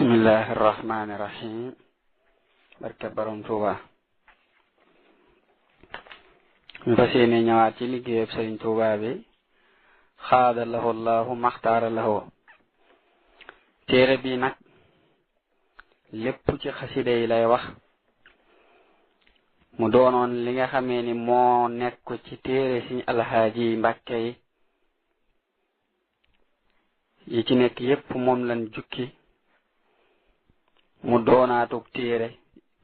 bismillahi irrahmani irrahim barke borom Tuuba ñu fas yéene ñëwaat ci liggéeyab Sëriñ Tuuba bi xaada lahu llahu maxtaara lahu téere bi nag lépp ci xasida yi lay wax mu doonoon li nga xamee ni moo nekk ci téere Sëriñ Alxaaji Mbàkke yi ci nekk yépp moom lañ jukki mu doonaatug téere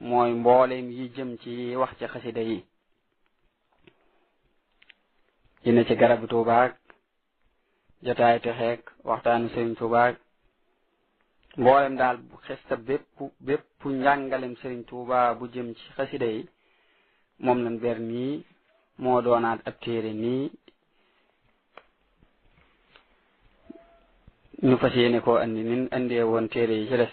mooy mbooleem yi jëm ci wax ci xasida yi ne ci garabu Tuubaak jotaay texeek waxtaanu Sëriñ Tuubaak mboolem daal bu xesta bépp njàngalem Sëriñ Tuuba bu jëm ci xasida yi moom lañ ber nii moo doonaat ab téere nii ñu fas yéene koo andi nin andee woon téere yi ci des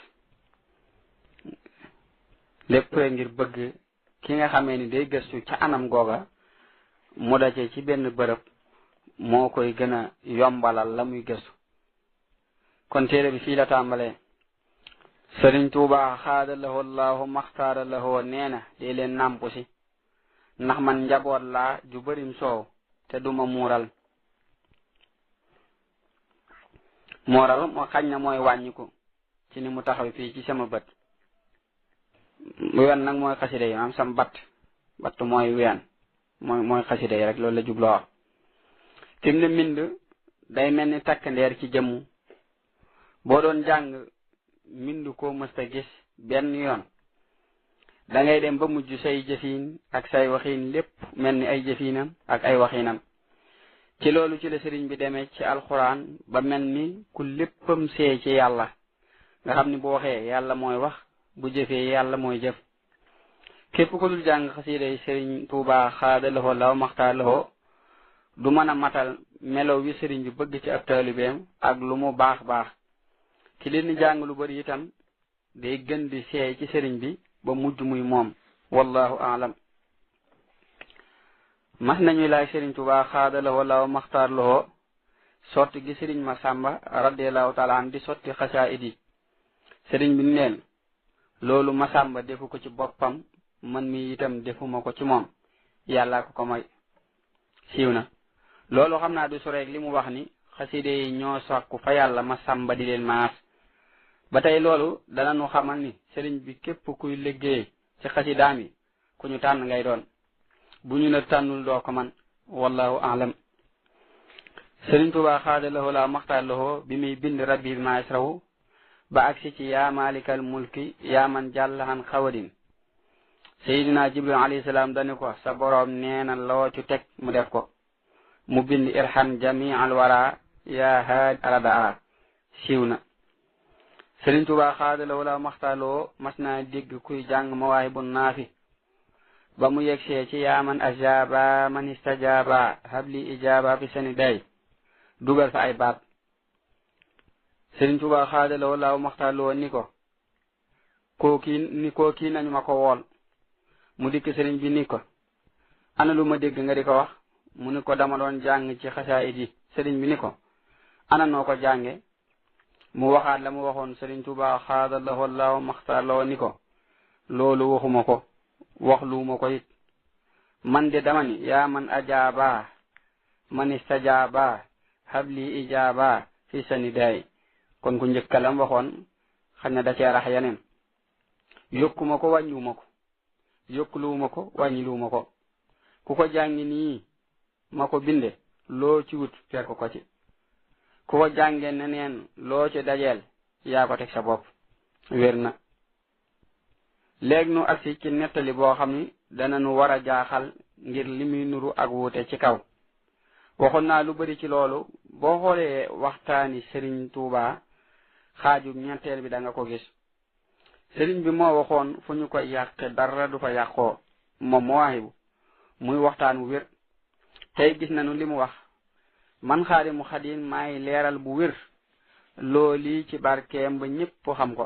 lépp rek ngir bëgg ki nga xamee ni day gëstu ca anam googa mu daje ci benn bërëb moo koy gën a yombalal la muy gëstu kon téere bi fii la tàmbalee Sëriñ Tuuba xaada lahu llahu maxtaara lahu nee na dee leen nàmpu si ndax man njaboot laa ju bërim soow te duma muural moo xañ na mooy wàññiku ci ni mu taxaw fii ci sama bët wen nag mooy xasida yi am sam batt mooy wen mooy xasida yi rek loolu la jubloo wax tim ne mbind day mel ni takk ndeer ci jëmm boo doon jàng mbind koo mësta gis benn yoon da ngay dem ba mujj say jëfiin ak say waxiin lépp mel ni ay jëfiinam ak ay waxiinam ci loolu ci la sëriñ bi demee ci alxuraan ba mel ni ku léppam see ci yàlla nga xam ni bu waxee yàlla mooy wax bu jëfee yàlla mooy jëf képp ko dul jàng xasida yi Sëriñ Tuuba xaada lahu law maxtaar lahu du mën a matal melow wi sëriñ bi bëgg ci ab taalibeem ak lu mu baax baax ki leen di jàng lu bari itam day gën di seey ci sëriñ bi ba mujj muy moom wallahu aalam mas nañuy laaj Sëriñ Tuuba xaada lahu law maxtaar lahu sotti gi Sëriñ Masamba radiallahu taala an di sotti xasaayid yi sëriñ bi neen loolu Masamba defu ko ci boppam man mi itam defuma ko ci moom yàlla ko may siiw na loolu xam naa du soreeg li mu wax ni xaside yi ñoo sàkku fa yàlla Masamba di leen maas ba tey loolu dana nu xamal ni sëriñ bi képp kuy liggéey ci xasidaam yi ku ñu tànn ngay doon bu ñu la tànnul doo ko man wallahu aalam Sëriñ Tuuba xaada lahu la maxtaar lahu bi muy bind rabbi bi ma yasrahu ba agsi ci yaa malikal mulki yaa man jàllahan xawadin Seydina Jibril alayhi salaam dani ko sa boroom nee na loo ci teg mu def ko mu bind irham jami al wara yaa haad aradaa siiw na Sëriñ Tuuba xaada lahu la maxtaar lahu mas naa dégg kuy jàng mawaahibu naafi ba mu yegsee ci yaa man ajaaba man istajaaba habli ijaaba fi seni day dugal fa ay baat Sëriñ Tuuba xaada lahu laaw maxtaar lahu ni ko kii nañu ma ko wool mu dikk sëriñ bi ni ko ana lu ma dégg nga di ko wax mu ni ko dama doon jàng ci xasaayid yi sëriñ bi ni ko ana noo ko jànge mu waxaat la mu waxoon Sëriñ Tuuba xaada lahu laaw maxtaar lahu ni ko loolu waxuma ko wax luuma ko it man de dama ni yaa man ajaaba man istajaaba habli ijaaba fi sani day kon ku njëkkalam waxoon xam ne da cee rax yeneen yokkuma ko wàññiwuma ko yokkuluwuma ko wàññiluwuma ko ku ko jàngi nii ma ko binde loo ci wut fekk ko ci ku ko jànge neneen loo ci dajeel yaa ko teg sa bopp wér na léegi nu agsi ci nettali boo xam ni dana nu war a jaaxal ngir li muy nuru ak wuute ci kaw waxoon naa lu bari ci loolu boo xoolee waxtaani Sëriñ Tuuba xaaju ñetteel bi da nga ko gis sëriñ bi moo waxoon fu ñu koy yàq dara du fa yàqoo moom Mawaahibu muy waxtaan wu wér tey gis nañu li mu wax man Xaadimu Xaadim maay leeral bu wér looli ci barkeem ba ñépp xam ko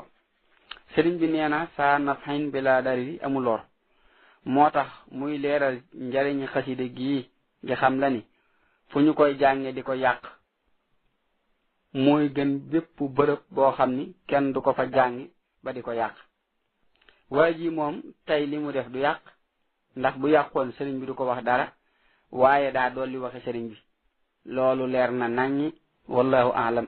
sëriñ bi nee na saa nafxin bi laa dari amul lor moo tax muy leeral njariñi xaside gii nga xam la ni fu ñu koy jànge di ko yàq mooy gën bépp bërëb boo xam ni kenn du ko fa jàngi ba di ko yàq. waa ji moom tey li mu def du yàq ndax bu yàqoon sëriñ bi du ko wax dara waaye daa dolli waxe sëriñ bi loolu leer na naññi wallahu aalam.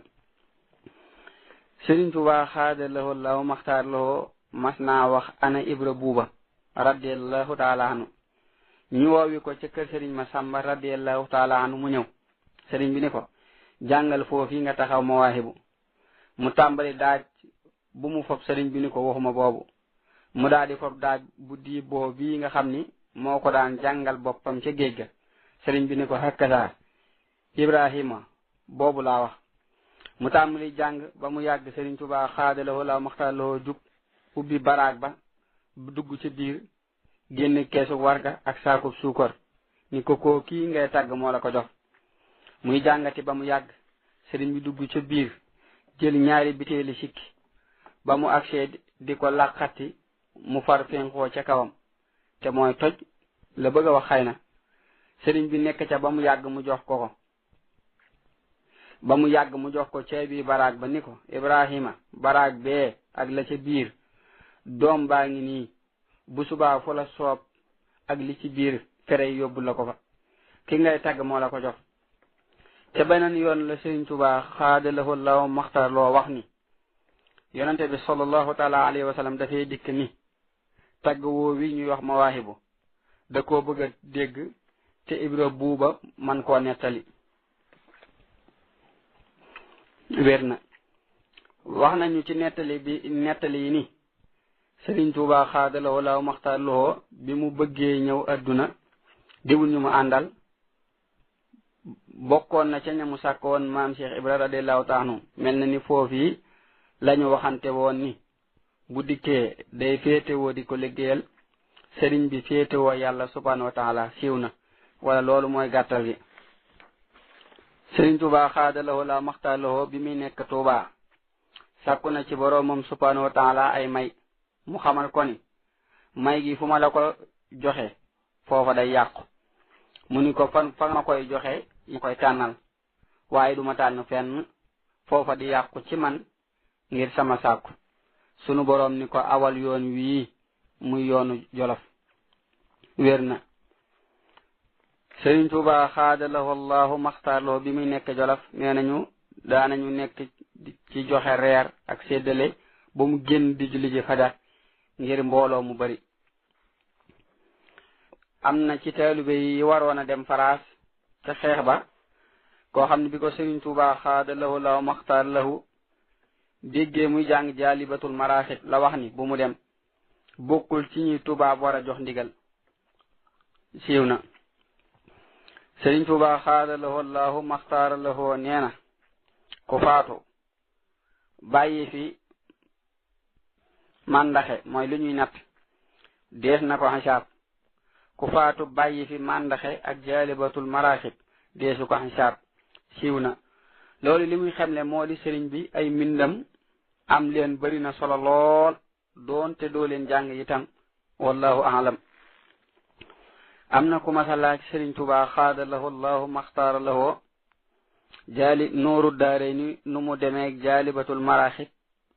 Sëriñ Tuubaa xaada lahu law maxtaar lahu mas naa wax ana Ibra Buuba radiyallahu taala anu ñu woowi ko ca kër sëriñ Masamba radiyallahu taala anu mu ñëw. sëriñ bi ni ko jàngal foofu nga taxaw Mawaahibu mu tàmbali daaj bu mu fob sëriñ bi ni ko waxuma boobu mu daal di fob daaj bu diiboo bii nga xam ni moo ko daan jàngal boppam ca géej ga. sëriñ bi ni ko hakkasaa Ibrahima boobu laa wax. mu tàmbali jàng ba mu yàgg Sëriñ Tuubaa xaadalawoo la maxtaloo jug ubbi baraag ba dugg ci biir génn keesu warga ak saakub suukar ni ko koo kii ngay tàgg moo la ko jox. muy jàngati ba mu yàgg sëriñ bi dugg ca biir jël ñaari biteeli sikki ba mu agsee di ko làqati mu far fénqoo ca kawam te mooy toj la bëgg a wax xëy na. sëriñ bi nekk ca ba mu yàgg mu jox ko ceebi baraag ba ni ko Ibrahima baraag bee ak la ca biir doom baa ngi nii bu subaa fu la soob ak li ci biir fere yóbbu la ko fa ki ngay tagg moo la ko jox. te beneen yoon la Sëriñ Tuubaa xaadalahu law maxtar loo wax ni yonente bi sallallahu taala alayhi wa sallam dafay dikk ni tagg woo wi ñuy wax Mawaahibu da koo bëgg a dégg te Ibra Buuba man koo nettali. wér na wax nañu ci nettali yi ni Sëriñ Tuubaa xaadalawoo law maxtaar loo bi mu bëggee ñëw adduna diwul ñu mu àndal bokkoon na ca ñamu sàkk woon maam Cheikh Ibra radiyallahu taala mel na ni foofu yi lañu waxante woon ni bu dikkee day féetewoo di ko liggéeyal sëriñ bi féetewoo yàlla subhanahu wa taala siiw na wala loolu mooy gàttal gi. Sëriñ Tuubaa xaadalawoo la maxtaar loo bi muy nekk Tuubaa sàkku na ci boroomam subhanahu wa taala ay may mu xamal ko ni may gi fu ma la ko joxe foofa day yàqu mu ni ko fa ma koy joxe yi koy tànnal waaye duma tànn fenn foofa di yàqu ci man ngir sama sàkku. sunu boroom ni ko awal yoon wii muy yoonu Jolof. wér na Sëriñ Tuubaa xaadalahu allahu maxtaarloo bi muy nekk Jolof nee nañu daanañu nekk ci joxe reer ak séddale ba mu génn di julli ji fajar ngir mbooloo mu bari. am na ci taalibe yi waroon a dem Faraas ca xeex ba koo xam ne bi ko Sëriñ Tuubaa xaadalahu allahu maxtaarlahu déggee muy jàng jaalibatul maraaxib la wax ni bu mu dem bokkul ci ñi tubaab war a jox ndigal. siiw na Sëriñ Tuubaa xaadalahu allahu maxtaarlahu nee na ku faatu bàyyi fi màndaxe mooy lu ñuy natt dees na ko xisaab. ku faatu bàyyi fi màndaxe ak jaalibatul maraaxib deesu ko xisaab. siiw na loolu li muy xamle moo di sëriñ bi ay mbindam am leen bari na solo lool doonte doo leen jàng itam wallahu aalam. am na ku masa laaj Sëriñ Tuubaa xaadalahu allahu maxtaara lahu jaali nooru daare ni nu mu demeeg jaalibatul maraaxib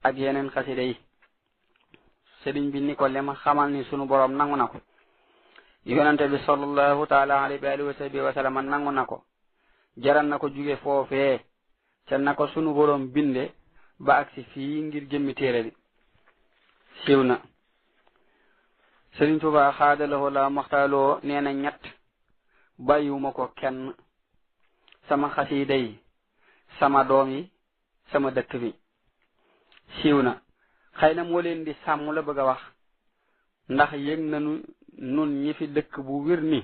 ak yeneen xasida yi. sëriñ bi ni ko lema xamal ni sunu boroom nangu na ko yonente bi sallallahu taala alayhi wa sallam nangu na ko jaral na ko jóge foofee ca na ko sunu boroom binde ba agsi fii ngir jëmmi téere bi. siiw na Sëriñ Tuubaa xaadalahu la maxtaaloo nee na ñett bàyyiwuma ko kenn sama xasiida yi sama doom yi sama dëkk bi. siiw na xëy na moo leen di sàmm la bëgg a wax ndax yëg nañu nun ñi fi dëkk bu wér ni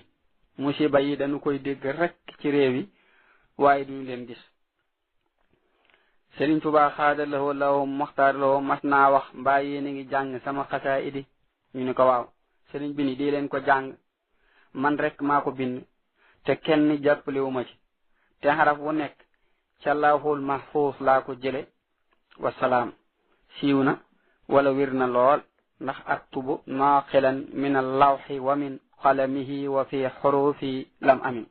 musiba yi dañu koy dégg rekk ci réew yi waaye duñu leen gis. Sëriñ Tuubaa xaadalahu law maxtaarloo mas naa wax mbaa yéen a ngi jàng sama xasaayidi ñu ni ko waaw. sëriñ bi ni di leen ko jàng man rek maa ko bind te kenn jàppalewuma ci te xaraf wu nekk ca lawhul mahfuus laa ko jële wasalaam. siiw na wala wir na lool ndax aktubu naaqilan min allawxi wa min qalamihi wa fi xurufi lam amin.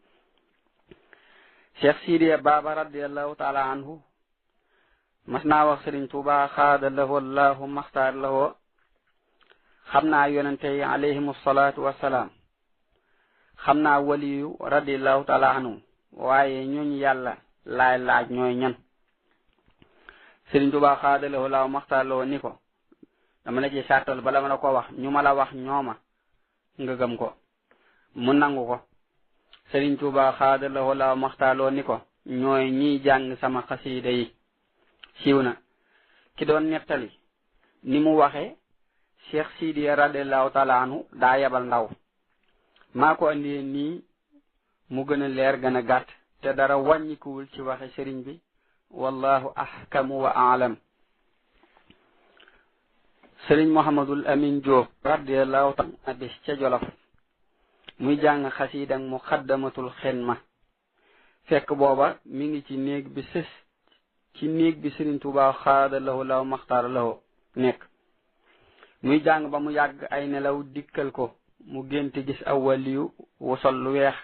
Cheikh Sidiya Baba radiallahu taala anhu mas naa wax sëriñ Tuuba xaada lahu allahu maxtaar lahu xam naa yonente yi alayhimu salaatu wasalaam xam naa waliyu radiallahu taala anhu waaye ñooñu yàlla laay laaj ñooy ñan sëriñ Tuuba xaada lahu allahu maxtaar lahu ni ko dama la ci sartal bala ma la ko wax ñu ma la wax ñooma nga gëm ko mu nangu ko sëriñ Tuuba xaada lahu allahu maxtaar lahu ni ko ñooy ñiy jàng sama xasiida yi siiw na ki doon nettali ni mu waxe Cheikh Sidi radiallahu taala anhu daa yabal ndaw maa ko andee nii mu gën a leer gën a gàtt te dara wàññikuwul ci waxe sëriñ bi wallahu ahkamu wa aalam sëriñ Mouhamadul Amin Diop radiallahu taala bis ca Jolof muy jàng xasiida ak muqaddamatul xidma fekk booba mi ngi ci néeg bi sës ci néeg bi sëriñ Tuuba xaada lahu law maxtaar lahu nekk muy jàng ba mu yàgg ay nelaw dikkal ko mu gént gis aw waliyu wu sol lu weex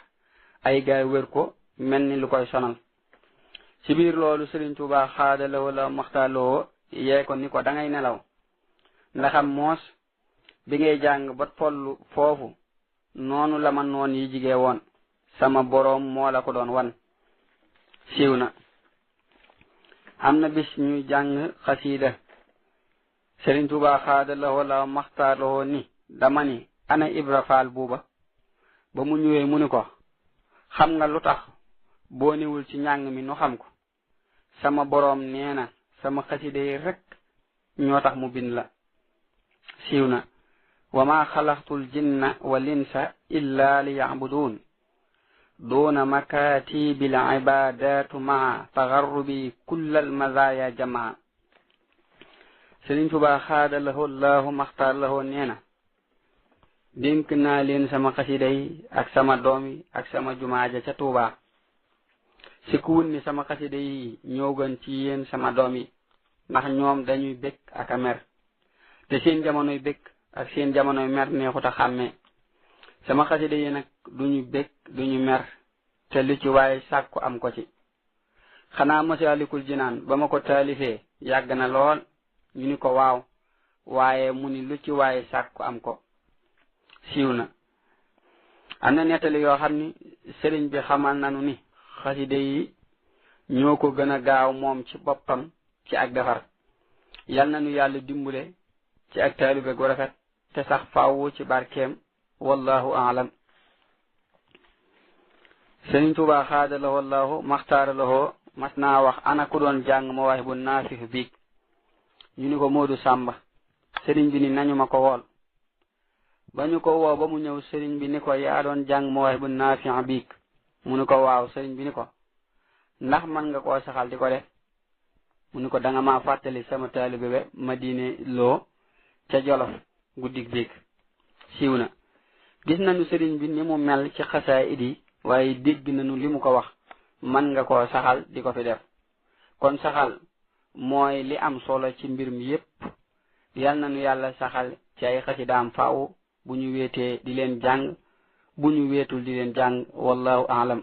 ay gaay wër ko mel ni lu koy sonal ci biir loolu sëriñ Tuuba xaada lahu law maxtaar lahu yee ko ni ko da ngay nelaw ndaxam moos bi ngay jàng ba tollu foofu noonu la ma noon yi jigee woon sama boroom moo la ko doon wan siiw na am na bis ñuy jàng xasiida sëriñ Tuuba xaada lahu la maxtaar lahu ni dama ni ana Ibra Faal buuba ba mu ñëwee mu ni ko xam nga lu tax boo niwul ci njàng mi nu xam ko sama boroom nee na sama xasiida yi rek ñoo tax mu bind la siiw na wa ma xalaqtul jinna wal insa illa li yacbuduun دون مكاتب العبادات مع تغرب كل المزايا جمعا سëriñ Tuuba xaada lahu allahu maxtaar lahu nee na dénk naa leen sama xasida yi ak sama doom yi ak sama jumaaja ca Tuuba si kuwun ni sama xasida yi ñoo gën ci yéen sama doom yi ndax ñoom dañuy békk ak a mer te seen jamonoy békk ak seen jamonoy mer neexut a xàmmee sama xasida yi nag duñu békk duñu mer te lu ci waaye sàkku am ko ci xanaa Masaalikul Jinaan ba ma ko taalifee yàgg na lool ñu ni ko waaw waaye mu ni lu ci waaye sàkku am ko siiw na am na nettali yoo xam ni sëriñ bi xamal nanu ni xasida yi ñoo ko gën a gaaw moom ci boppam ci ak defar yal na nu yàlla dimbule ci ak taalibe gu rafet te sax faawu ci barkeem wallahu aalam sëriñ Tuuba xaada lahu allahu maxtaara lahu mas naa wax ana ku doon jàng Mawaahibu Naafi biig ñu ni ko Moodu Sàmba sëriñ bi ni nañu ma ko wool ba ñu ko woo ba mu ñëw sëriñ bi ni ko yaa doon jàng Mawaahibu Naafi biig mu ni ko waaw sëriñ bi ni ko ndax man nga koo saxal di ko def mu ni ko danga maa fàttali sama taalibe be Madine Lo ca Jolof guddig biig siiw na gis nañu sëriñ bi ni mu mel ci xasaayid yi waaye dégg nañu li mu ko wax man nga koo saxal di ko fi def kon saxal mooy li am solo ci mbir mi yépp yal nañu yàlla saxal ci ay xasidaam faaw bu ñu wéetee di leen jàng bu ñu wéetul di leen jàng wallahu aalam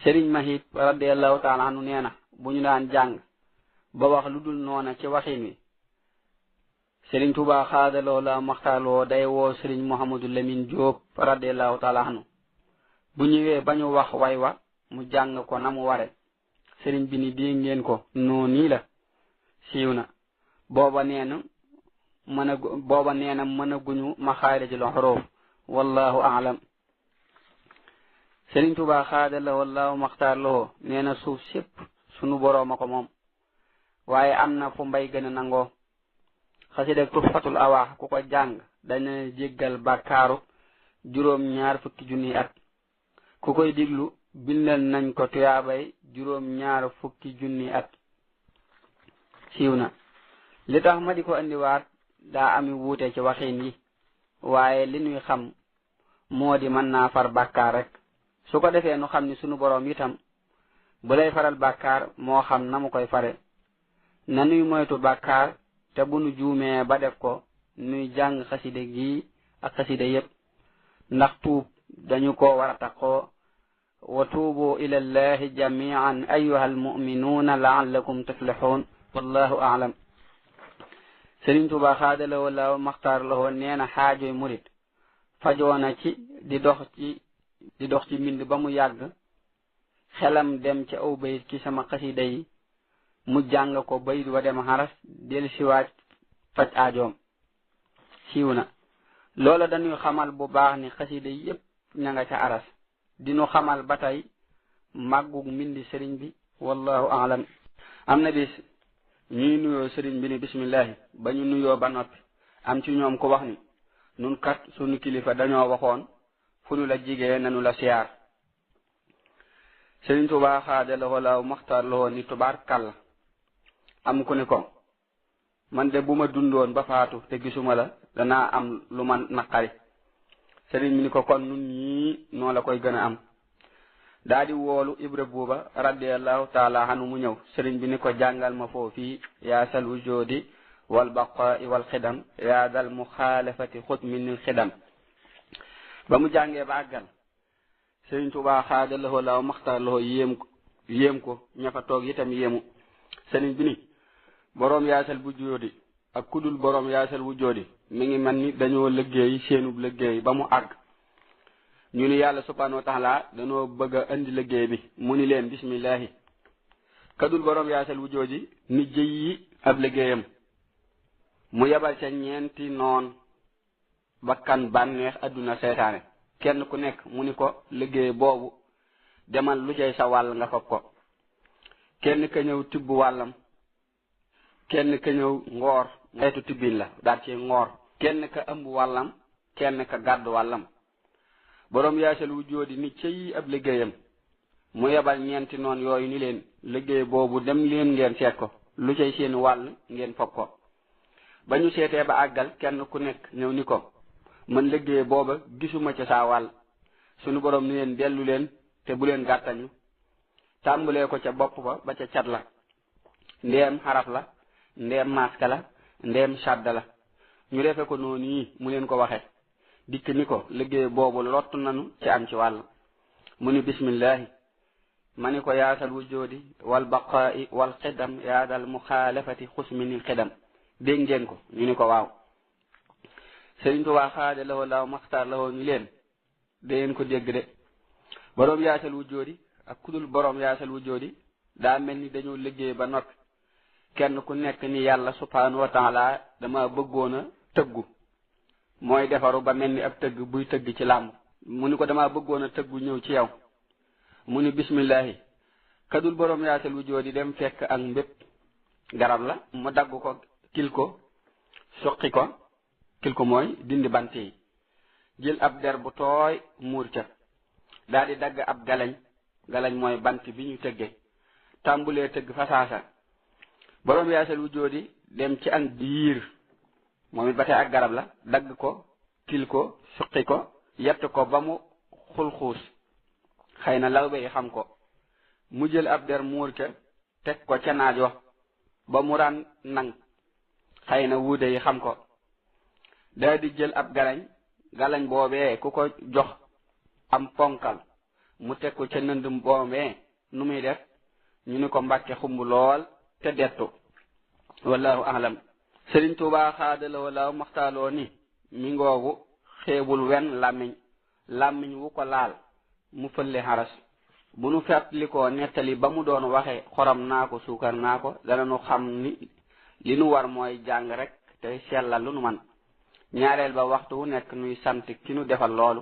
sëriñ Mahib radiallahu taala anu nee na bu ñu daan jàng ba wax lu dul noona ci waxin wi sëriñ Tuuba xaada lahu la maxtaarloo day woo sëriñ Mouhamadou Lamine Diop radiallahu taala anu bu ñëwee ba ñu wax way wa mu jàng ko na mu ware sëriñ bi ni dégg ngeen ko noo nii la siiw na booba nee na mën a guñu maxaarijul xuruuf wallahu aalam sëriñ Tuuba xaada lahu allahu maxtaar lahu nee na suuf sépp sunu borooma ko moom waaye am na fu mbay gën a nangoo xasida Tuhfatul Awaax ku ko jàng dana jéggal bàkkaaru 2 fukki junni at ku koy diglu bindal nañ ko tuyaabay 2 fukki junni at siiw na li tax ma di ko andiwaat daa ami wuute ci waxin yi waaye li ñuy xam moo di mën naa far bàkkaar rek su ko defee nu xam ni sunu boroom itam bu lay faral bàkkaar moo xam na mu koy fare na nuy moytu bàkkaar te bu nu juumee ba def ko nuy jàng xasida gi ak xasida yépp ndax tuub dañu ko war a taxoo wa tuubu ila allahi jamian ayuha almuminuuna laallakum tuflixuun wallahu aalam. Sëriñ Tuubaa xaadalawoo la maxtaar lawoo nee na xaajoy murit fajoona ci di dox ci mbind ba mu yàgg xelam dem ci aw bayit ci sama xasida yi mu jàng ko bayit wa dem xaras del siwaat faj aajoom siiw na. loola dañuy xamal bu baax ni xasida yépp ña nga ca aras dinu xamal ba tey màggug mbindi sëriñ bi wallahu aalam. am na bis ñuy nuyoo sëriñ bi ni bismillahi ba ñu nuyoo ba noppi am ci ñoom ko wax ni nun kat sunu kilifa dañoo waxoon fu nu la jigee nanu la siyaar. Sëriñ Tuubaa xaadalawoo laaw maxtaar lawoo ni tubaar kàll am ku ni ko man de bu ma dundoon ba faatu te gisuma la danaa am lu ma naqari. sëriñ bi ni ko kon nun ñii noo la koy gën a am. daa di woolu Ibra Buuba radiallahu taala anu mu ñëw. sëriñ bi ni ko jàngal ma foofii yaa sal wujoodi wal baqaai wal xidam yaa dal muxaalafati xut minil xidam. ba mu jàngee ba àggal Sëriñ Tuubaa xaadalawoo laaw maxtaar lawoo yéem ko ña fa toog itam yéemu. sëriñ bi ni boroom yaasal bu jóodi ak kudul boroom yaasal bu jóodi mi ngi mel ni dañoo liggéey seenub liggéey ba mu àgg ñu ni yàlla subhanahu wa taala dañoo bëgg a indi liggéey bi mu ni leen bismillahi kadul boroom yaasal bu jóodi ni jëyi ab liggéeyam mu yebal ca ñeenti noon bakkan bànneex adduna seytaane kenn ku nekk mu ni ko liggéey boobu demal lu cay sa wàll nga fab ko. kenn ka ñëw tibb wàllam kenn ka ñëw ngoor xeetu tibbin la daal ci ngoor kenn ka ëmb wàllam kenn ka gàddu wàllam. boroom yaasal wu jóodi ni cëy ab liggéeyam mu yebal ñeenti noon yooyu ni leen liggéey boobu dem leen ngeen seet ko lu cay seen wàll ngeen fab ko. ba ñu seetee ba àggal kenn ku nekk ñëw ni ko man liggéey booba gisuma ca saa wàll. sunu boroom ni leen dellu leen te bu leen gàttañu tàmbalee ko ca bopp ba ca cat la ndeem xaraf la ndeem maska la ndeem shadda la ñu defe ko noonu yi mu leen ko waxe dikk ni ko liggéey boobu lottu nanu ci am ci wàll. mu ni bismillahi ma ni ko yaasal wujoodi wal baqaa'i wal xidam yaadal muxaalafati xusminil xidam. dégg ngeen ko ñu ni ko waaw. Sëriñ Tuubaa xaadalawoo laaw maxtaar lawoo ñu leen dangeen ko dégg de boroom yaasal wujoodi ak kudul boroom yaasal wujoodi daa mel ni dañoo liggéey ba noppi kenn ku nekk ni yàlla subhanahu wa taala dama bëggoon a tëggu mooy defaru ba mel ni ab tëgg buy tëgg ci làmb. mu ni ko dama bëggoon a tëggu ñëw ci yow. mu ni bismillahi kadul boroom yaasal wujoodi dem fekk ak mbépp garab la mu dagg ko kil ko suqi ko kil ko mooy dindi bant yi jël ab der bu tooy muur ca daal di dagg ab galañ mooy bant bi ñu tëgge tàmbulee tëgg fasaasa. boroom yaasal wu jóodi dem ci an biir moom it ba tey ak garab la dagg ko kil ko suqi ko yett ko ba mu xulxuus xëy na lawbe yi xam ko mu jël ab der muur ca teg ko ca naaj wa ba mu ran nang xëy na wuude yi xam ko daal di jël ab galañ boobee ku ko jox am ponkal mu teg ko ca nënd boobee nu muy def ñu ni ko mbàkke xumb lool te dettu wallahu ahlam. Sëriñ Tuubaa xaadalawoo laaw maxtaaloo ni mi ngoogu xeebul wen làmmiñ wu ko laal mu fëlle xaras. bu nu fàttalikoo nettali ba mu doon waxe xorom naa ko suukar naa ko dana nu xam ni li nu war mooy jàng rek tey sellal lu nu man. ñaareel ba waxtu wu nekk nuy sant ki nu defal loolu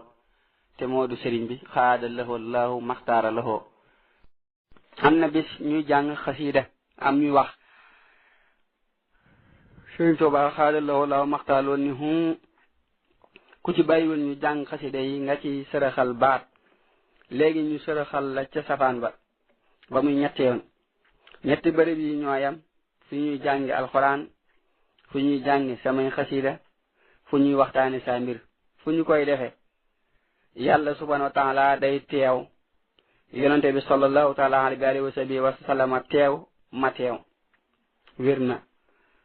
te moo du sëriñ bi xaadalawoo laaw maxtaara lawoo. am na bis ñuy jàng xasiida am ñuy wax Sëriñ Tuubaa xaadalawoo laaw maxtaaroo ni ku ci bàyyiwul ñu jàng xasiida yi nga ci sërëxal baat léegi ñu sërëxal la ca safaan ba muy ñetti yoon. ñetti bërëb yi ñooyam fu ñuy jàngi alxuraan fu ñuy jàngi samay xasiida fu ñuy waxtaani saa mbir fu ñu koy defe yàlla subhanahu wa taala day teew yonente bi sallallahu taala alayhi wa sahbihi wa sallama teew ma teew wér na.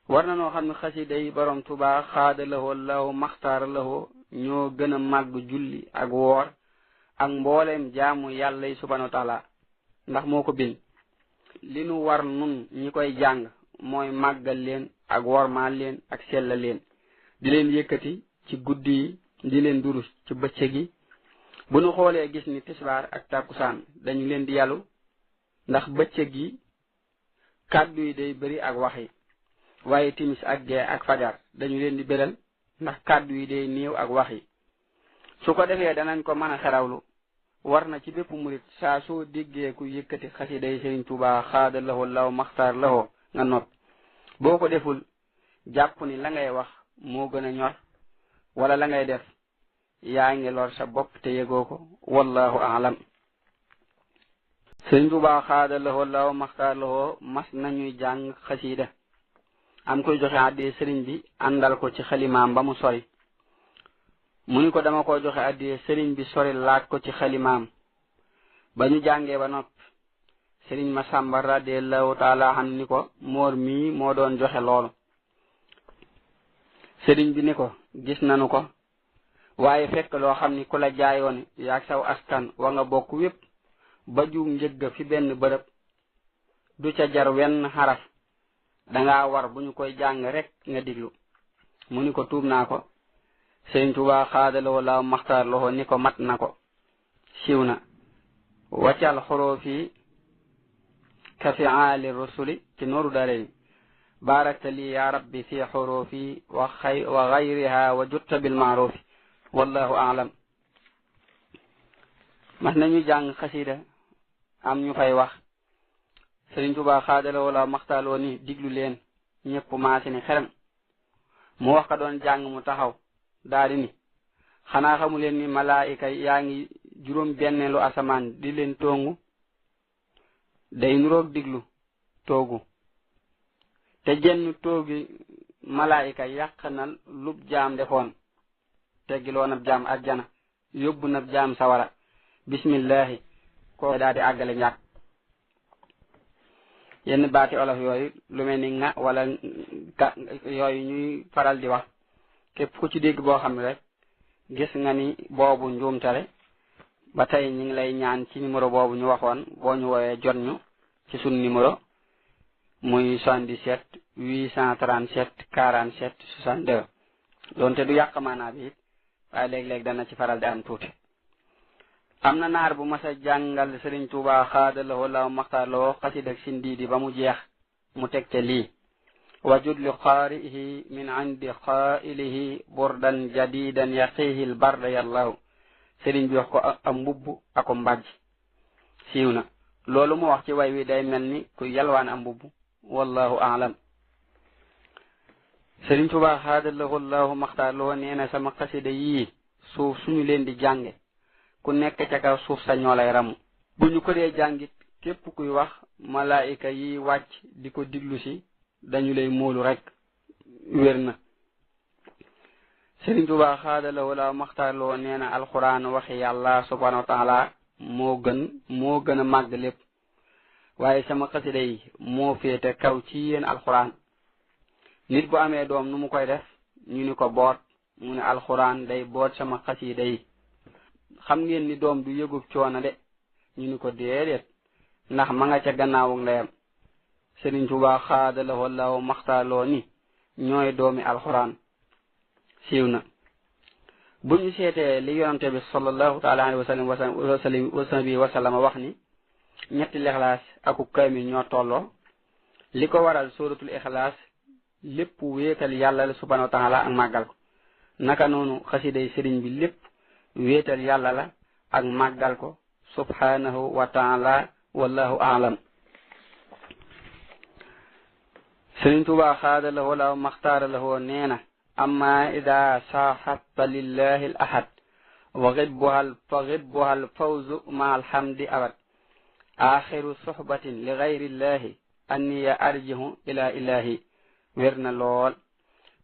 war na noo xam ne xasida yi borom Tuubaa xaada lahoo law maxtaara lahoo ñoo gën a màgg julli ak woor ak mboolem jaamu yàlla yi subhanahu wa taala ndax moo ko bind. li nu war nun ñi koy jàng mooy màggal leen ak wormaal leen ak sellal leen di leen yëkkati ci guddi yi di leen durus ci bëccëg yi. bu nu xoolee gis ni tisbaar ak takkusaan dañu leen di yàllu ndax bëccëg yi kàddu yi day bëri ak wax yi, waaye timis ak gee ak fajar dañu leen di béral ndax kàddu yi day néew ak wax yi. su ko defee danañ ko mën a xerawlu. war na ci bépp murit saa soo déggee ku yëkkati xasida yi Sëriñ Tuubaa xaada lahoo law maxtaar lahoo nga noppi. boo ko deful jàpp ni la ngay wax moo gën a ñor wala la ngay def yaa ngi lor sa bopp te yëgoo ko wallahu aalam. Sëriñ Tuubaa xaada lahoo law maxtaar lahoo mas nañuy jàng xasida am koy joxe àddee sëriñ bi àndal ko ci xalimaam ba mu sori. mu ni ko dama ko joxe àddee sëriñ bi sori laaj ko ci xalimaam. ba ñu jàngee ba noppi sëriñ Masamba radiyallahu taala an ni ko moor mii moo doon joxe loolu. sëriñ bi ni ko gis nanu ko waaye fekk loo xam ni ku la jaayoon yaag saw askan wa nga bokk wépp ba ju njëgg fi benn bërëb du ca jar wenn xaraf danga war bu ñu koy jàng rek nga diglu. mu ni ko tuub naa ko. Sëriñ Tuubaa xaadaloo laaw maxtaar loxo ni ko mat na ko siiw na. waccal xoroofi ka fi aali rusuli ci nooru daarayni barakta li ya rabbi fi xoroofi wa gayriha wa jutta bil maarufi wallahu aalam. mas nañu jàng xasida am ñu fay wax Sëriñ Tuubaa xaadaloo laaw maxtaar loo ni diglu leen ñëpp maasi ni xeram. mu wax ka doon jàng mu taxaw daadi ni xanaa xamu leen ni malaayika yaa ngi juróom benneelu asamaan di leen tongu. day nuroog diglu toogu te jenn toogi malaayika yàq na lub jaam defoon teggiloo nab jaam ajjana yóbbu nab jaam sawara bismillahi ko daadi àggale ñàkk. yenn baati olof yooyu lu mel ni nga wala ka yooyu ñuy faral di wax képp ku ci dégg boo xam ne rek gis nga ni boobu njuumtale ba tey ñu ngi lay ñaan ci numéro boobu ñu waxoon boo ñu woowee jot ñu ci sun numéro muy 77 837 47 62 doonte du yàq maanaa bi it waaye léeg-léeg dana ci faral di am tuuti. am na naar bu mas a jàngal Sëriñ Tuubaa xaadalahoo law maxtaarloo xasid ak sindiidi ba mu jeex mu teg ca lii wajud li qaari'ihi min indi qaa'ilihi burdan jadidan yaqihi lbarda yallahu. sëriñ bi wax ko am mbubb ako mbàjj siiw na. loolu mu wax ci way wi day mel ni ku yalwaan am mbubb wallahu aalam. Sëriñ Tuubaa xaadalahoo law maxtaarloo nee na sama xasida yii suuf suñu leen di jànge ku nekk ca kaw suuf sa ñoo lay ramu. bu ñu ko dee jàngit képp kuy wax malaayika yi wàcc di ko diglu si dañu lay móolu rek wér na. Sëriñ Tuubaa xaadaloo la maxtaarloo nee na alxuraan waxi yàlla subhanahu wa taala moo gën a màgg lépp waaye sama xasida yi moo féete kaw ci yéen alxuraan. nit bu amee doom nu mu koy def ñu ni ko boot mu ne alxuraan day boot sama xasida yi. xam ngeen ni doom du yëgub coono de ñu ni ko déedéet ndax ma nga ca gannaawu ndeyam. Sëriñ Tuubaa xaadaloo la maxtaarloo ni ñooy doomi alxuraan siiw na. bu ñu seetee li yonante bi sallallahu taala alayhi wa sallam wax ni ñetti lixlaas aku kaamil ñoo tolloo. li ko waral suratul ixlaas lépp wéetal yàlla la subhanahu wa taala ak màggal ko. naka noonu xasiday sëriñ bi lépp wéetal yàlla la ak màggal ko subhanahu wa taala wallahu aalam. Sëriñ Tuubaa xaadalahoo law maxtaaralahoo nee na amma ida saaxabta lillahi al ahad wa ghibbuha al fawzu ma alhamdi abad axiru suhbatin li gayri illahi anniya arjihu ila ilahi. wér na lool.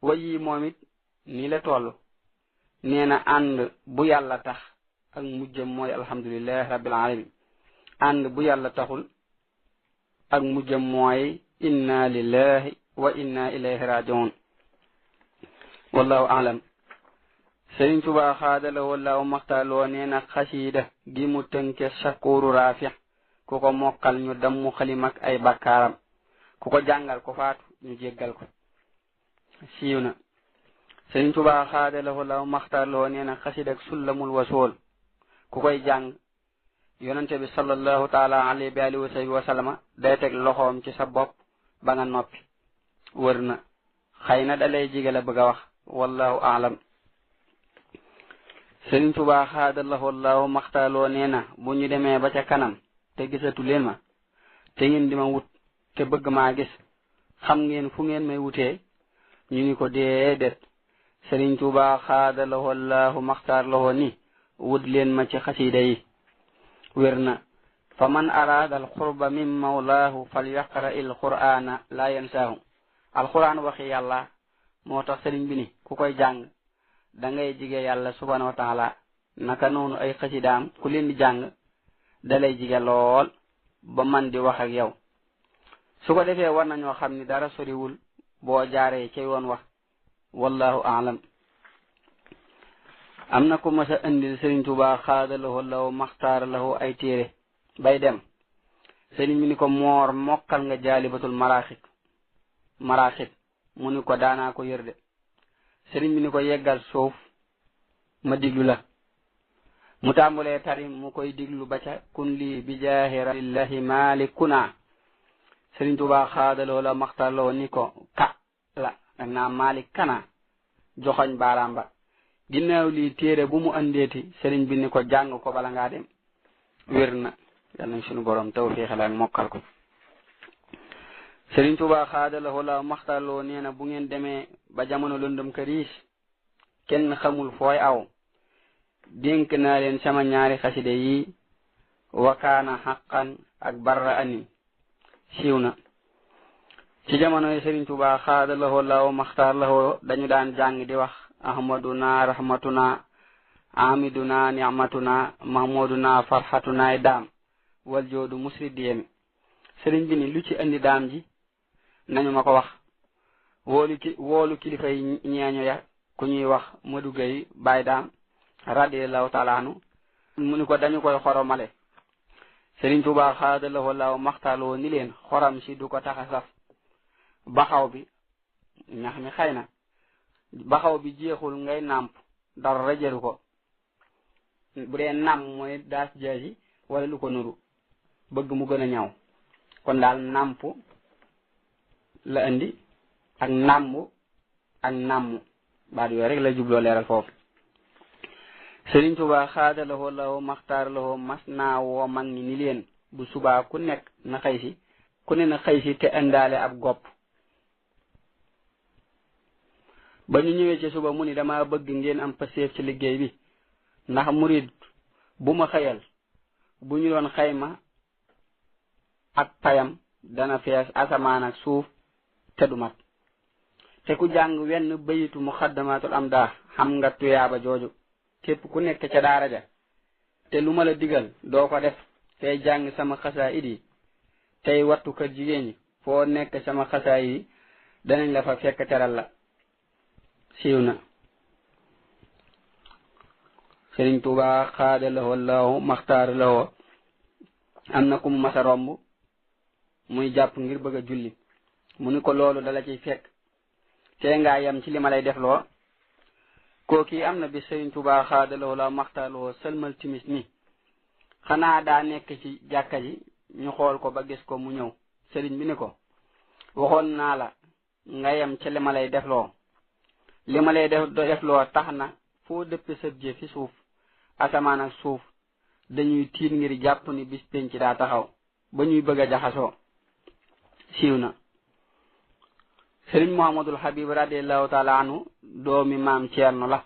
wayi moom it nii la toll. nee na ànd bu yàlla tax ak mujjam mooy alhamdulillahi rabbil alamin. ànd bu yàlla taxul ak mujjam mooy inna lillahi wa inna ilayhi rajiun wallahu aalam. Sëriñ Tuubaa xaadala wallaahu maxtaaloo nee na xasiida gi mu tënke sakkuuru raafi ku ko mokkal ñu dammu xalim ak ay bakkaaram ku ko jàngal ko faatu ñu jéggal ko. siiw na. Sëriñ Tuubaa xaadala wallaahu maxtaaloo nee na xasiida ak sullamul wasool ku koy jàng yonente bi sallallahu taala alayhi wa alihi wa sallama day teg loxoom ci sa bopp ba nga noppi. wër na xëy na dalay jige la bëgg a wax wallahu aalam. Sëriñ Tuubaa xaadallahu wallahu maxtaaloo nee na bu ñu demee ba ca kanam te gisatu leen ma te ngeen di ma wut te bëgg maa gis xam ngeen fu ngeen may wutee ñu ni ko déedéet. Sëriñ Tuubaa xaadallahu wallahu maxtaaloo ni wut leen ma ci xasiida yi. wér na fa man araada al qurba min mawlaahu fal yaqra il qur'aana laa yansaahu. alquran waxi yàlla moo tax sëriñ bi ni ku koy jàng da ngay jige yàlla subhanahu wa taala naka noonu ay xasidaam ku leen di jàng dalay jige lool ba man di wax ak yow. su ko defee war nañoo xam ni dara soriwul boo jaaree ca yoon wax wallahu aalam. am na ku mas a indil Sëriñ Tuubaa xaadalahu law maxtaar lahu ay téere bay dem sëriñ bi ni ko moor mokkal nga jaalibatul maraaxib mu ni ko daanaa ko yër de. sëriñ bi ni ko yeggal suuf ma diglu la. mu tàmbulee tari mu koy diglu ba ca kun lii bi jaahi rasulillahi maalikuna. Sëriñ Tuubaa xaadaloo la maxtarloo ni ko ka la dag naa maalik kana joxoñ baaraam ba. ginnaaw lii téere bu mu andeeti sëriñ bi ni ko jàng ko bala ngaa dem. wér na yal nañ sunu borom tawfiixal ak mokkal ko. Sëriñ Tuubaa xaadaloo la maxtarloo nee na bu ngeen demee ba jamono lëndëm këriis kenn xamul fooy aw dénk naa leen sama ñaari xaside yi wakaana xaqan ak barra anin. siiw na. ci jamono yi Sëriñ Tuubaa xaadaloo la maxtarloo dañu daan jàng di wax ahmaduna rahmatuna amiduna ni'matuna mahmuduna farhatuna daam wal joodu musri diyemi. sëriñ bi ni lu ci andi daam ji nañu ma ko wax. woolu kilifa yi ñeeño ya ku ñuy wax Madu Gay Baay Daam radiyallahu taala anhu mu ni ko dañu koy xoromale. Sëriñ Tuubaa xaadaloo la maxtarloo ni leen xoram si du ko tax a saf. baxaw bi ñax mi xëy na baxaw bi jeexul ngay nàmp dara jëru ko. bu dee nàmm mooy daas jaasi wala lu ko nuru bëgg mu gën a ñaw kon daal nàmp la indi ak nàmbu ak nàmm baat yooyu rek la jubloo leeral foofu. Sëriñ Tuubaa xaadaloo la maxtaarloo mas naa woo mag ñi ni leen bu subaa ku nekk na xëy si ku ne na xëy si te indaale ab gopp. ba ñu ñëwee ci suba mu ni dama bëgg ngeen am paseef ci liggéey bi ndax murid bu ma xëyal bu ñu doon xayma ak payam dana fees asamaan ak suuf te du mat. te ku jàng wenn bayitu muxaddamatul am daa xam nga tuyaaba jooju. képp ku nekk ca daara ja te lu ma la digal doo ko def tey jàng sama xasaayid yi tey wattu kër jigéen ñi foo nekk sama xasaayid yi danañ la fa fekk teral la. siiw na. Sëriñ Tuubaa xaadaloo law maxtaar lawoo am na ku mu masa romb muy jàpp ngir bëgg a julli mu ni ko loolu dala ciy fekk tee ngaa yem ci li ma lay def loo. kooki am na bi Sëriñ Tuubaa xaadaloo law maxtaar lawoo sëlmal timis ni xanaa daa nekk ci jàkka ji ñu xool ko ba gis ko mu ñëw. sëriñ bi ni ko waxoon naa la nga yem ci li ma lay def loo. li ma lay def loo tax na foo dëppe sëb jë fi suuf asamaan ak suuf dañuy tiit ngir jàpp ni bis penc daa taxaw ba ñuy bëgg a jaxasoo. siiw na. Sëriñ Muhammadul Habib radiyallahu taala anhu doomi maam Ceerno la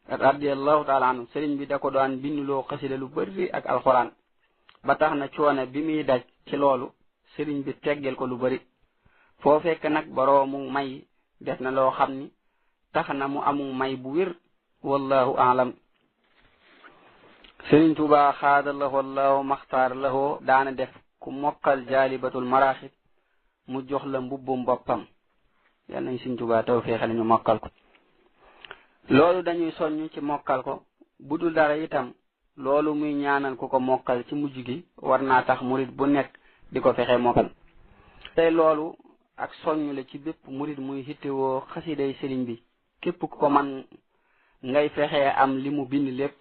radiyallahu taala anhu sëriñ bi da ko daan binduloo xasida lu bëri ak alxuraan ba tax na coono bi muy daj ci loolu sëriñ bi teggel ko lu bëri. foo fekk nag boroomu may def na loo xam ni tax na mu amu may bu wér wallahu aalam. Sëriñ Tuubaa xaadaloo law maxtaar lahoo daana def ku mokkal jaalibatul maraaxib mu jox la mbubbum boppam. yal nañ Sëriñ Tuubaa tawfeexal ñu mokkal ko. loolu dañuy soññ ci mokkal ko budul dara itam loolu muy ñaanal ku ko mokkal ci mujj gi war naa tax murid bu nekk di ko fexe mokkal. tey loolu ak soññ la ci bépp murid muy hittewoo xasiday sëriñ bi képp ku ko man ngay fexe am li mu bind lépp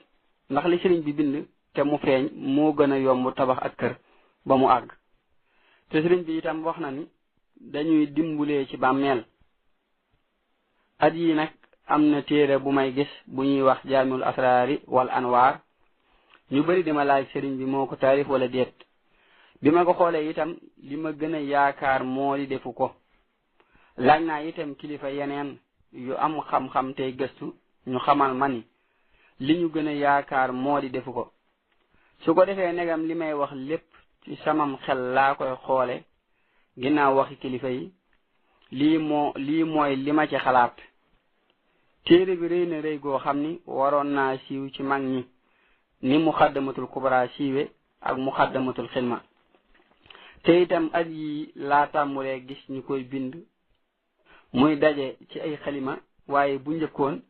ndax li sëriñ bi bind te mu feeñ moo gën a yomb tabax ak kër ba mu àgg. te sëriñ bi itam wax na ni dañuy dimbulee ci bàmmeel. at yi nag am na téere bu may gis bu ñuy wax jaamiul asraari wal anwaar ñu bari dima laaj sëriñ bi moo ko taarif wala déet. bi ma ko xoolee itam li ma gën a yaakaar moo di defu ko. laaj naa itam kilifa yeneen yu am xam-xam tey gëstu ñu xamal ma ni li ñu gën a yaakaar moo di defu ko. su ko defee negam li may wax lépp ci samam xel laa koy xoole ginnaaw waxi kilifa yi lii mooy li ma ci xalaat. téere bi rëy na rëy goo xam ni waroon naa siiw ci mag ñi ni muxaddamatul kubra siiwe ak muxaddamatul xidma. te itam at yi laa tàmmulee gis ñu koy bind muy daje ci ay xalima waaye bu njëkkoon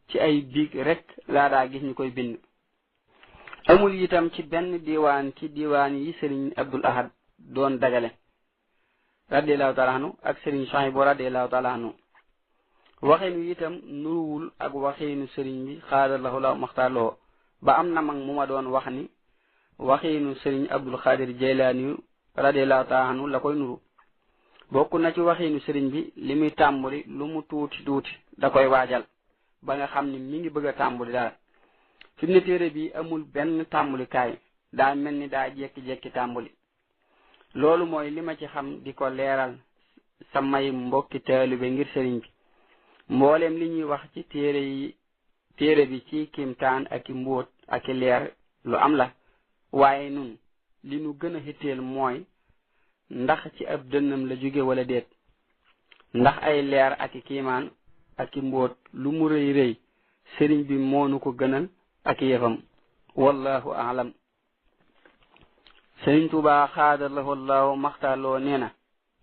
ci ay biig rek laa daa gis ñu koy bind. amul itam ci benn diwaan ci diwaan yi sëriñ Abdul Ahad doon dagale radiyallahu taala anhu ak sëriñ Suhaybu radiyallahu taala anhu. waxeenu itam nuruwul ak waxeenu sëriñ bi xaadallahu la maxtaarloo ba am na mag mu ma doon wax ni waxeenu sëriñ Abdul Xaadir Jaylaani radiyallahu taala anhu la koy nuru. bokk na ci waxeenu sëriñ bi li muy tàmbali lu mu tuuti tuuti da koy waajal ba nga xam ni mi ngi bëgg a tàmbali dara. fi mu ne téere bi amul benn tàmbalikaay daa mel ni daa jekki-jekki tàmbali. loolu mooy li ma ci xam di ko leeral samay mbokki taalibe ngir sëriñ bi. mboolem li ñuy wax ci téere bi ci kimtaan ak i mbóot ak i leer lu am la waaye nun li nu gën a hitteel mooy ndax ci ab dënnam la jóge wala déet. ndax ay leer ak i kiimaan ak i mbóot lu mu rëy rëy sëriñ bi moonu ko gënal ak yëfam wallahu aalam. sëriñ Tuubaa xaadallahu allahu maxtaarloo nee na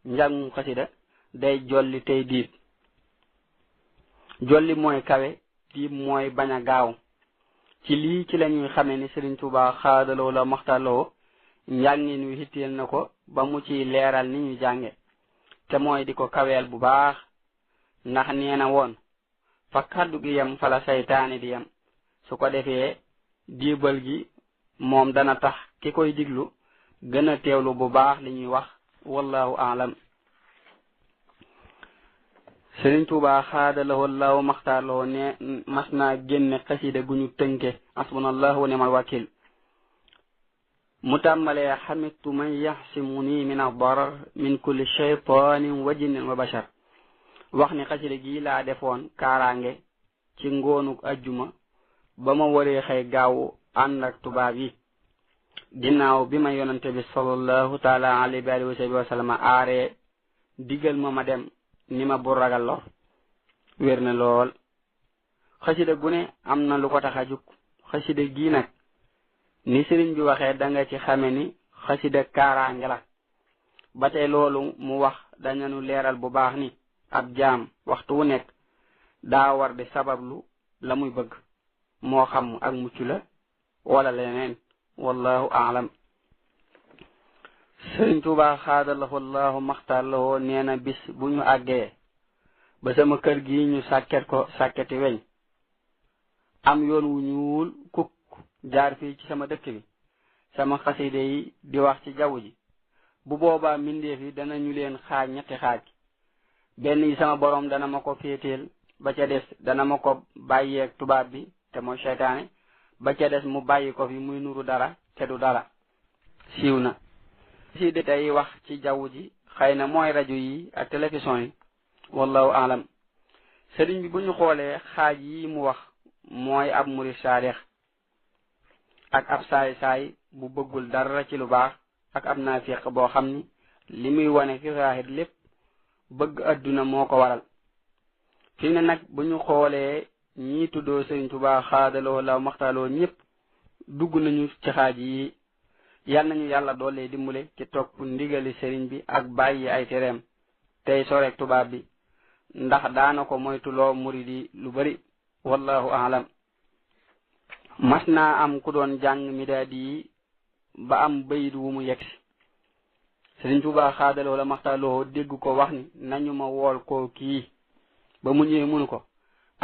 njàngum xasida day jolli tey diib. jolli mooy kawe diib mooy bañ a gaaw. ci lii ci la ñuy xamee ni sëriñ Tuubaa xaadallahu la maxtaarloo njàngin wi hitteel na ko ba mu ciy leeral ni ñu jànge te mooy di ko kaweel bu baax ndax nee na woon fa kàddu gi yem fa la saytaane di yem. su ko defee diibal gi moom dana tax ki koy diglu gën a teewlu bu baax li ñuy wax wallahu aalam. sëriñ Tuubaa xaadallahu allahu maxtaarloo ne mas naa génne xasida gu ñu tënke asbunallahu wa ni'mal wakil mu tàmbalee xamitu man yaxsimuni min ad-darar min kulli shaytanin wa jinnin wa bashar. wax ni xasida gi laa defoon kaaraange ci ngoonu ajjuma ba ma waree xëy gaaw ànd ak tubaab yi ginnaaw bi ma yonante bi sallallahu taala alayhi wa sallam aaree digal ma dem ni ma bu ragal lor. wér na lool. xasida gu ne am na lu ko tax a jug. xasida gii nag ni sëriñ bi waxee da nga ci xame ni xasida kaaraange la. ba tey loolu mu wax dañu leeral bu baax ni ab jaam waxtu wu nekk daa war di sabablu la muy bëgg moo xam ak mucc la wala leneen wallahu aalam. sëriñ Tuubaa xaadallahu allahu maxtaarloo nee na bis bu ñu àggee ba sama kër gi ñu sàkket ko sàkketi weñ am yoon wu ñuul kuk jaar fii ci sama dëkk bi sama xaside yi di wax ci jaww ji bu boobaa mbindeef yi danañu leen xaaj ñetti xaaj. benn yi sama borom dana ma ko féeteel ba ca des dana ma ko bàyyeeg tubaab bi te mooy seytaane ba ca des mu bàyyi ko fi muy nuru dara te du dara. siiw na. si day wax ci jaww ji xëy na mooy rajo yi ak télévision yi wallahu alam. sëriñ bi bu ñu xoolee xaaj yi mu wax mooy ab murid saadix ak ab saay-saay bu bëggul dara ci lu baax ak ab naafiq boo xam ni li muy wane fi zaahir lépp bëgg adduna moo ko waral. fi ne nag bu ñu xoolee ñii tuddoo sëriñ Tuubaa xaadaloo la maxtaaloo ñëpp dugg nañu ci xaaj yi. yal nañu yàlla doole dimbale ci topp ndigali sëriñ bi ak bàyyi ay tereem tey soreek tubaab bi ndax daana ko moytuloo muridi lu bari wallahu aalam. mas naa am ku doon jàng midaadi yi ba am bayit wu mu yegsi Sëriñ Tuubaa xaadaloo la maxtaaloo dégg ko wax ni nañu ma wool ko kii ba mu ñëwee munu ko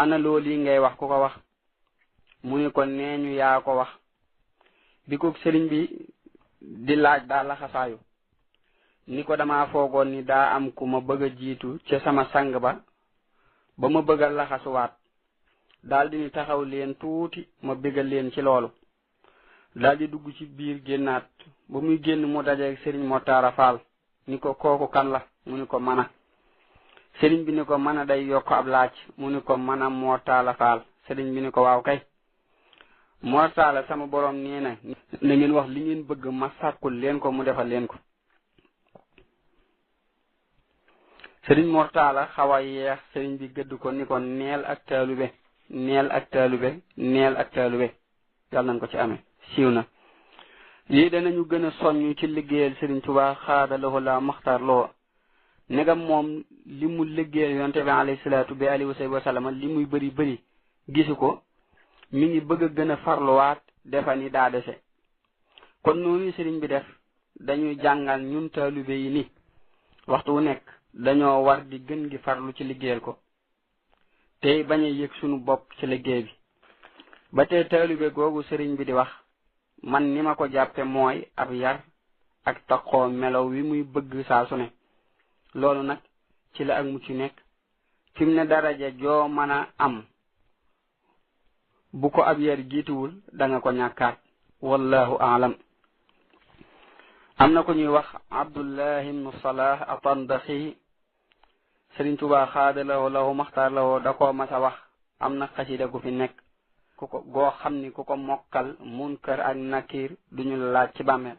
ana loo lii ngay wax ku ko wax mu ni ko nee ñu yaa ko wax. bi ko sëriñ bi di laaj daa laxasaayu ni ko dama foogoon ni daa am ku ma bëgg a jiitu ca sama sang ba ma bëgg a laxasuwaat daldi ni taxaw leen tuuti ma bégal leen ci loolu daldi dugg ci biir génnaat ba muy génn mu dajeeg sëriñ Mortala Fall ni ko kooku kan la mu ni ko mana. sëriñ bi ni ko mana day yokk ab laaj mu ni ko mana Mortala Fall. sëriñ bi ni ko waaw kay Mortala sama borom nee na ngeen wax li ngeen bëgg ma sàkkul leen ko mu defal leen ko. sëriñ Mortala xaw a yeex sëriñ bi gëdd ko ni ko neel ak taalube neel ak taalube neel ak taalube yàlla nañ ko ci amee siiw na. lii danañu gën a soññ ci liggéeyal Sëriñ Tuubaa xaadaloo la maxtaar loo negam moom li mu liggéeyal yonte bi alayhi salaatu bi alihi wa sallam li muy bëri gisu ko mi ngi bëgg a gën a farluwaat defa ni daa dese. kon noonu sëriñ bi def dañuy jàngal ñun taalube yi ni waxtu wu nekk dañoo war di gën gi farlu ci liggéeyal ko tey bañ a yëg sunu bopp ci liggéey bi. ba tey taalube googu sëriñ bi di wax man ni ma ko jàppe mooy ab yar ak taqoo melow wi muy bëgg saa su ne loolu nag ci la ak mucc nekk. fi mu ne daraja joo mën a am bu ko ab yar jiituwul da nga ko ñàkkaat wallahu aalam. am na ko ñuy wax Abdullah ibnu Salah Atandaxi Sëriñ Tuubaa xaadalawoo lahu maxtaar lawoo da koo mas a wax am na xasida gu fi nekk ku ko goo xam ni ku ko mokkal munkar ak nakir duñu laaj ci bàmmeel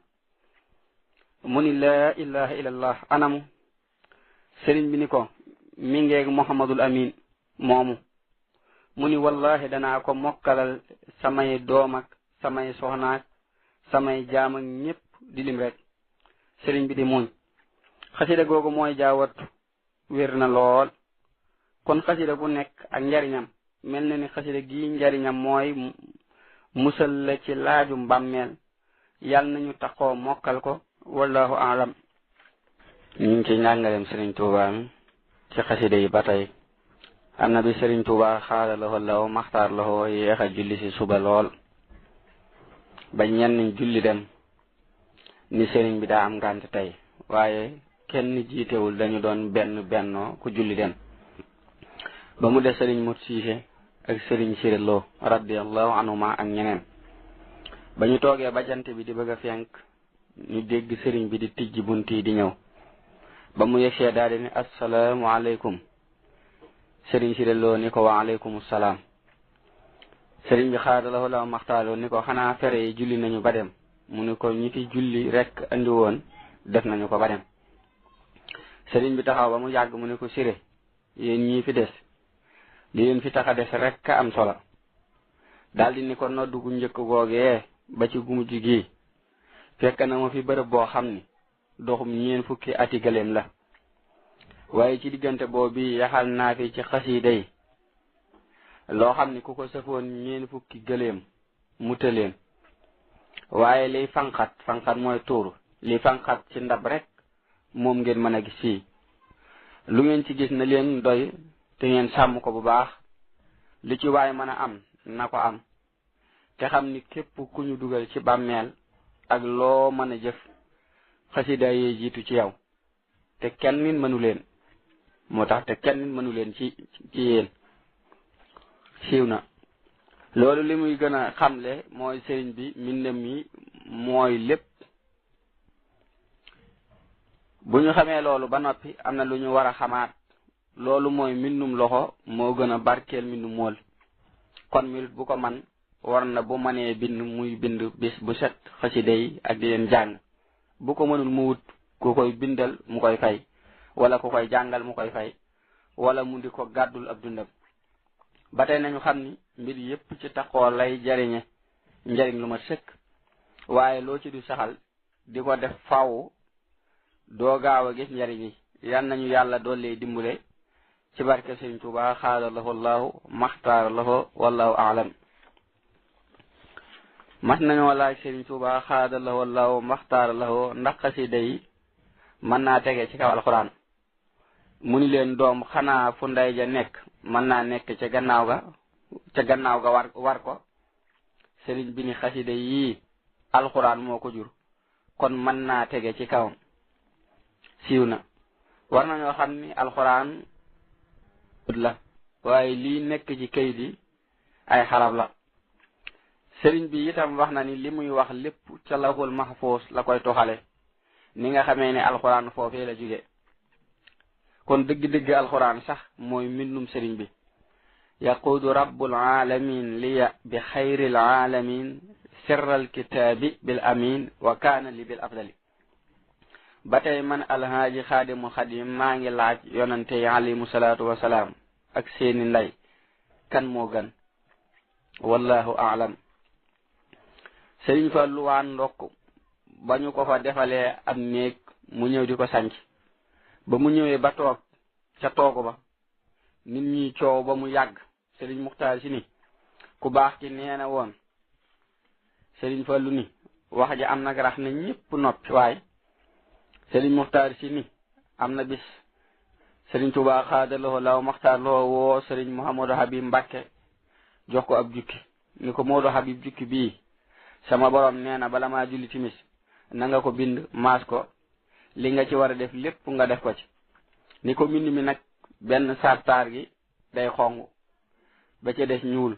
mu ni laa ilaha illallah anamu. sëriñ bi ni ko mi ngeeg Muhammadul Amin moomu mu ni wallahi danaa ko mokkalal samay doom ak samay soxnaak samay jaam ak ñépp di lim rek. sëriñ bi di muñ. xasida googu mooy jaawattu wér na lool. kon xasida gu nekk ak njariñam mel na ni xasida gi njariñam mooy musal la ci laaju mbàmmeel yàlla nañu taxoo mokkal ko wallahu aalam. ñu ngi ci njàngaleem Sëriñ Tuubaa mi ci xasida yi ba tey am na bi Sëriñ Tuubaa xaala lawo law maxtaar lawo yéex a julli si suba lool ba ñenn julli dem ni sëriñ bi daa am ngànt tey waaye kenn jiitewul dañu doon bennoo ku julli dem ba mu des sëriñ Mut Siise ak sëriñ Siré Lo radiyallahu anhuma ak ñeneen. ba ñu toogee ba jant bi di bëgg a fenk ñu dégg sëriñ bi di tijji bunt yi di ñëw ba mu yegsee daal di ne assalaamu aleykum. sëriñ Siré Lo ni ko wa aleykum salaam. sëriñ bi xaadalawoo la maxtaaloo ni ko xanaa fere yi julli nañu ba dem mu ni ko ñi fi julli rek andi woon def nañu ko ba dem. sëriñ bi taxaw ba mu yàgg mu ni ko Siré yéen ñii fi des li leen fi tax a des rek ka am solo daldi ni ko noddu gu njëkk googee ba ci gu mujj gi fekk na ma fi bërëb boo xam ni doxum ñeen fukki ati gëléem la waaye ci diggante boobu yaxal naa fi ci xasiida yi loo xam ni ku ko sëfoon ñeen fukki gëléem mu tëleen waaye liy fanqat mooy tuur li fanqat ci ndab rek moom ngeen mën a gis fii lu ngeen ci gis na leen doy te ngeen sàmm ko bu baax li ci waay mën a am na ko am te xam ni képp ku ñu dugal ci bàmmeel ak loo mën a jëf xasida yee jiitu ci yow te kenn nit mënu leen moo tax te kenn nit mënu leen ci yéen siiw na. loolu li muy gën a xamle mooy sëriñ bi mbindam mi mooy lépp. bu ñu xamee loolu ba noppi am na lu ñu war a xamaat loolu mooy mbindum loxo moo gën a barkeel mbindum mool. kon murit bu ko man war na bu mënee bind muy bind bis bu set xasida yi ak di leen jàng bu ko mënul mu wut ku koy bindal mu koy fay wala ku koy jàngal mu koy fay wala mu di ko gàddul ab dundam. ba tey nañu xam ni mbir yépp ci taxoo lay jariñe njariñ lu ma sëkk waaye loo ci du saxal di ko def faaw doo gaaw a gis njariñ yi. yal nañu yàlla doole dimbale ci barke Sëriñ Tuubaa xaada lahu llahu maxtaara lahu wallahu aalam. mas nañoo laaj Sëriñ Tuubaa xaada lahu llahu maxtaara lahu ndax xasida yi mën naa tege ci kaw alxuraan. mu ni leen doom xanaa fu ndey ja nekk mën naa nekk ca gannaaw ga war ko. sëriñ bi ni xasida yii alxuraan moo ko jur kon mën naa tege ci kawam. siiw na war nañoo xam ni alxuraan la waaye lii nekk ci kayit yi ay xarab la. sëriñ bi itam wax na ni li muy wax lépp ca lawhul mahfuus la koy toxale ni nga xamee ne alxuraan foofee la jóge kon dëgg-dëgg alxuraan sax mooy mbindum sëriñ bi. yaquudu rabbul alamin liya bi xayril alamin sirral kitaabi bil amin wa kaana li bil afdali. ba tey man alhaaji xaadimul xadim maa ngi laaj yonante yi alayhimu salaatu wasalaam ak seeni ndey kan moo gën wallahu aalam. sëriñ fa luwaan ndokk ba ñu ko fa defalee am néeg mu ñëw di ko sanc ba mu ñëwee ba toog ca toogu ba nit ñi coow ba mu yàgg sëriñ muxtaar si ni ku baax ki nee na woon sëriñ fa lu ni wax ji am nag rax na ñëpp noppi waaye sëriñ muxtaar si ni am na bis sëriñ Tuubaa xaada lahu law maxtaar loo woo sëriñ Mouhamadou Habib Mbàkke jox ko ab jukki ni ko Modou Habib jukki bii sama borom nee na bala maa julli timis na nga ko bind maas ko li nga ci war a def lépp nga def ko ci ni ko mbind mi nag benn sartaar gi day xong ba ca des ñuul.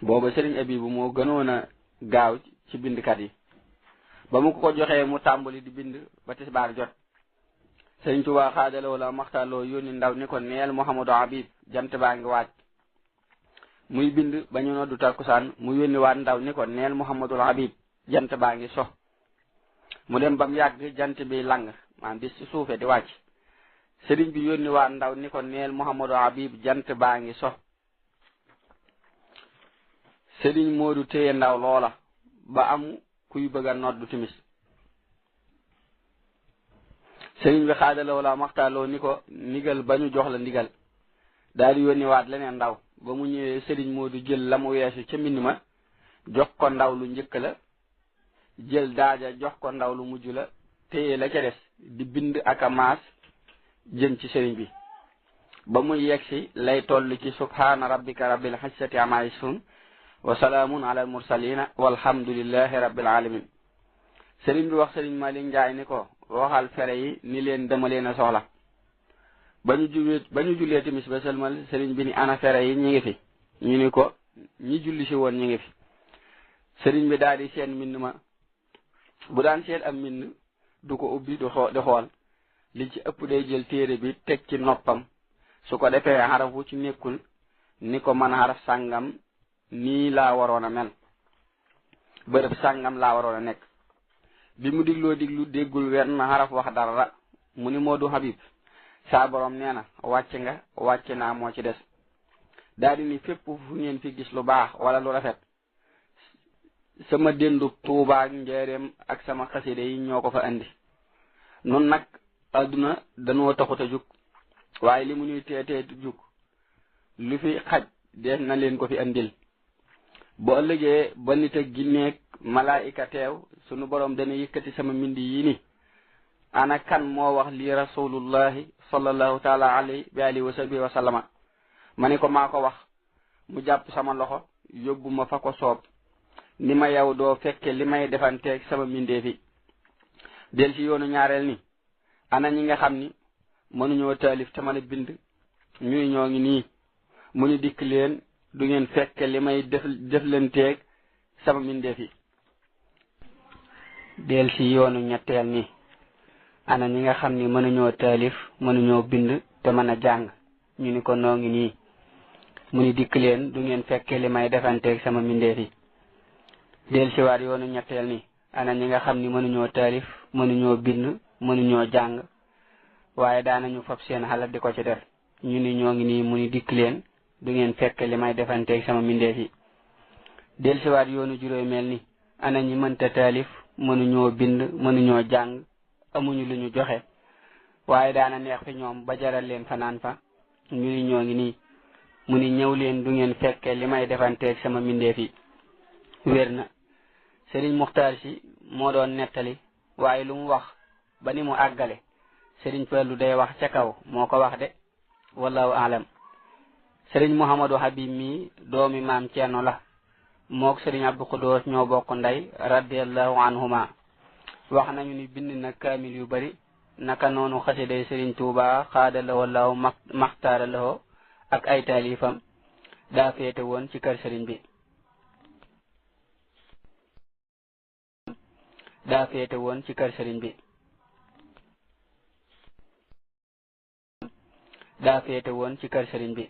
booba sëriñ Abibu moo gënoon a gaaw ci bindkat yi ba mu ko joxee mu tàmbali di bind ba tisbaar jot sëriñ Tuubaa xaadaloo la maxtaaloo yónni ndaw ni ko neel Mouhamadou Habib jant baa ngi waaj. muy bind ba ñu noddu takkusaan mu yónni waat ndaw ni ko neel Mouhamadou Habib jant baa ngi so. mu dem ba mu yàgg jant bi lang maanaam di suufe di wàcc sëriñ bi yónni waat ndaw ni ko neel Mouhamadou Habib jant baa ngi so. sëriñ Moodu téye ndaw loola ba am kuy bëgg a noddu timis sëriñ bi xaadaloo la maxtaaloo ni ko ndigal ba ñu jox la ndigal daal di yónni waat leneen ndaw ba mu ñëwee sëriñ Moodu jël la mu weesu ca mbind ma jox ko ndaw lu njëkk la jël daaja jox ko ndaw lu mujj la téye la ca des di bind ak a maas jëm ci sëriñ bi ba muy yegsi lay toll ci subhaana rabbika rabbil izzati ammaa yasifuun wa salaamun ala al mursalina walhamdulillahi rabbil alamin. sëriñ bi wax sëriñ Malick Njaay ni ko waxal fere yi ni leen dama leen a soxla. ba ñu jullee timis ba sëlmal sëriñ bi ni ana fere yi ñi ngi fi ñu ni ko ñi julli si woon ñi ngi fi. sëriñ bi daal di seen mbind ma bu daan seet am mbind du ko ubbi di xool li ci ëpp day jël téere bi teg ci noppam su ko defee xaraf wu ci nekkul ni ko man xaraf sàngam nii laa waroon a mel bërëb sàngam laa waroon a nekk. bi mu diglu déggul wenn xaraf wax dara mu ni Modou Habib saa borom nee na wàcc naa moo ci des. daal di ni fépp fu ngeen fi gis lu baax wala lu rafet sama déndub Tuubaa Njaaréem ak sama xaside yi ñoo ko fa andi. nun nag adduna danoo taxut a jug waaye li mu ñuy teetee jug lu fi xaj def na leen ko fi andil. bu ëllëgee ba nit ak ginneeg malaayika teew sunu borom dana yëkkati sama mbind yi ni ana kan moo wax lii rasulullahi sallallahu taala alayhi wa alihi wa sahbihi wa sallama. ma ni ko maa ko wax mu jàpp sama loxo yóbbu ma fa ko soob ni ma yow doo fekke li may defanteeg sama mbindee fi. del ci yoonu ñaareel ni ana ñi nga xam ni mënuñoo taalif te mën a bind ñuy ñoo ngi nii mu ni dikk leen du ngeen fekke li may deflanteeg sama mbindee fi. del ci yoonu ñetteel ni ana ñi nga xam ni mënuñoo taalif mënuñoo bind te mën a jàng ñu ni ko noo ngi nii mu ni dikk leen du ngeen fekke li may defanteeg sama mbindee fi. del ci waat yoonu ñetteel ni ana ñi nga xam ni mënuñoo taalif mënuñoo bind mënuñoo jàng waaye daanañu fab seen xalaat di ko ci def ñu ni ñoo ngi nii mu ni dikk leen du ngeen fekk li may defanteeg sama mbindeef yi. del ci waat yoonu juróomeel ni ana ñi mënta taalif mënuñoo bind mënuñoo jàng amuñu lu ñu joxe waaye daana neex fi ñoom ba jaral leen fanaan fa ñu ni ñoo ngi nii mu ni ñëw leen du ngeen fekke li may defanteeg sama mbindeef yi wér na sëriñ Muxtaar Si moo doon nettali waaye lu mu wax ba ni mu àggale sëriñ Fallu day wax ca kaw moo ko wax de wallahu alam sëriñ Muhammadu Habib mi doomi maam Ceerno la mook sëriñ Abdu Xudoos ñoo bokk ndey radiyallahu anhuma wax nañu ni bind na kaamil yu bari naka noonu xasiday sëriñ Tuuba xaada la wallahu maxtaara la ak ay taalifam daa féete woon ci kër sëriñ bi daa féete woon ci kër sëriñ bi daa féete woon ci kër sëriñ bi